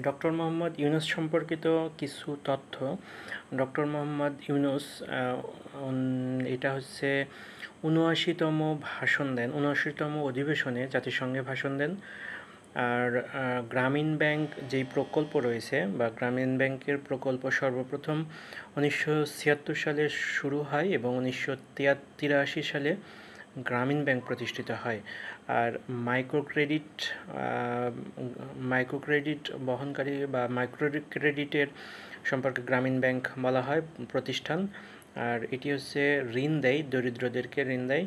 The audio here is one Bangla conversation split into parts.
ডক্টর মোহাম্মদ ইউনূস সম্পর্কিত কিছু তথ্য। ডক্টর মোহাম্মদ ইউনূস এটা হচ্ছে ৭৯তম ভাষণ দেন, ৭৯তম অধিবেশনে জাতিসংঘে ভাষণ দেন। আর গ্রামীণ ব্যাংক যেই প্রকল্প রয়েছে বা গ্রামীণ ব্যাংকের প্রকল্প সর্বপ্রথম ১৯৭৬ সালে শুরু হয় এবং ১৯৮৩ সালে গ্রামীণ ব্যাংক প্রতিষ্ঠিত হয়। আর মাইক্রোক্রেডিট বহনকারী বা মাইক্রোক্রেডিটের সম্পর্কে গ্রামীণ ব্যাংক বলা হয় প্রতিষ্ঠান। আর এটি হচ্ছে ঋণ দেয়, দরিদ্রদেরকে ঋণ দেয়।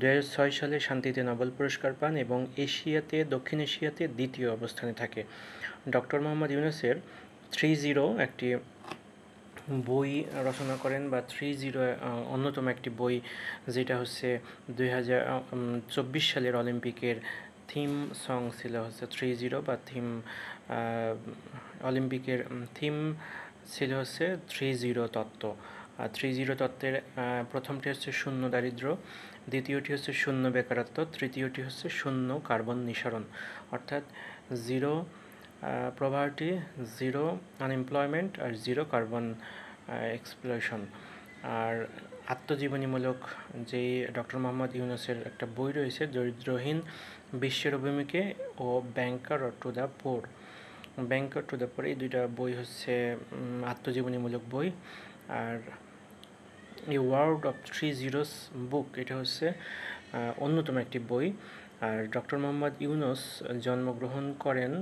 ২০০৬ সালে শান্তিতে নোবেল পুরস্কার পান এবং দক্ষিণ এশিয়াতে দ্বিতীয় অবস্থানে থাকে। ডক্টর মোহাম্মদ ইউনূসের ৩-০ একটি বই রচনা করেন বা ৩-০ অন্যতম একটি বই, যেটা হচ্ছে ২০২৪ সালের অলিম্পিকের থিম সং ছিল হচ্ছে ৩-০ বা অলিম্পিকের থিম ছিল হচ্ছে ৩-০ তত্ত্ব। আর ৩-০ তত্ত্বের প্রথমটি হচ্ছে শূন্য দারিদ্র্য, দ্বিতীয়টি হচ্ছে শূন্য বেকারত্ব, তৃতীয়টি হচ্ছে শূন্য কার্বন নিঃসরণ, অর্থাৎ জিরো পভার্টি, জিরো আনএমপ্লয়মেন্ট আর জিরো কার্বন এক্সপ্লয়শন। আর আত্মজীবনীমূলক যেই ডক্টর মোহাম্মদ ইউনূসের একটা বই রয়েছে, দরিদ্রহীন বিশ্বের অভিমুখে ও ব্যাংকার টু দ্য পোর, এই দুইটা বই হচ্ছে আত্মজীবনীমূলক বই। আর এ ওয়ার্ল্ড অফ ৩-০'s বুক, এটা হচ্ছে অন্যতম একটি বই। আর ডক্টর মোহাম্মদ ইউনূস জন্মগ্রহণ করেন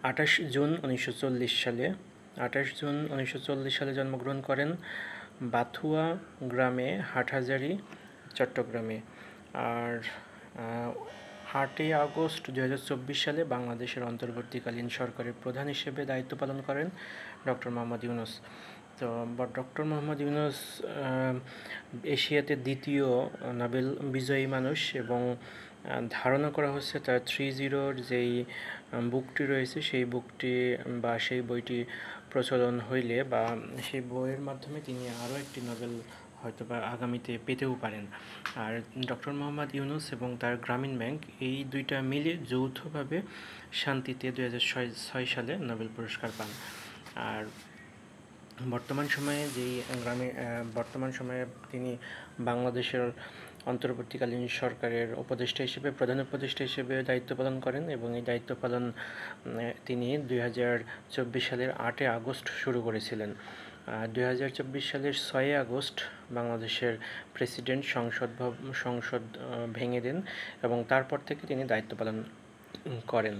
২৮ জুন ১৯৪০ সালে। ২৮ জুন ১৯৪০ সালে জন্মগ্রহণ করেন বাথুয়া গ্রামে, হাটহাজারী, চট্টগ্রামে। আর ৮ই আগস্ট ২০২৪ সালে বাংলাদেশের অন্তর্বর্তীকালীন সরকারের প্রধান হিসেবে দায়িত্ব পালন করেন ডক্টর মোহাম্মদ ইউনূস। তো ডক্টর মোহাম্মদ ইউনূস এশিয়াতে দ্বিতীয় নোবেল বিজয়ী মানুষ এবং ধারণা করা হচ্ছে তার ৩-০'র যেই বুকটি রয়েছে সেই বুকটি বা সেই বইটি প্রচলন হইলে বা সেই বইয়ের মাধ্যমে তিনি আরও একটি নোবেল হয়তো বা আগামীতে পেতেও পারেন। আর ডক্টর মোহাম্মদ ইউনূস এবং তার গ্রামীণ ব্যাংক এই দুইটা মিলে যৌথভাবে শান্তিতে ২০০৬ সালে নোবেল পুরস্কার পান। আর বর্তমান সময়ে তিনি বাংলাদেশের অন্তর্বর্তীকালীন সরকারের প্রধান উপদেষ্টা হিসেবে দায়িত্ব পালন করেন এবং এই দায়িত্ব পালন তিনি ২০২৪ সালের ৮ আগস্ট শুরু করেছিলেন। ২০২৪ সালের ৬ আগস্ট বাংলাদেশের প্রেসিডেন্ট সংসদ ভেঙে দেন এবং তারপর থেকে তিনি দায়িত্ব পালন করেন।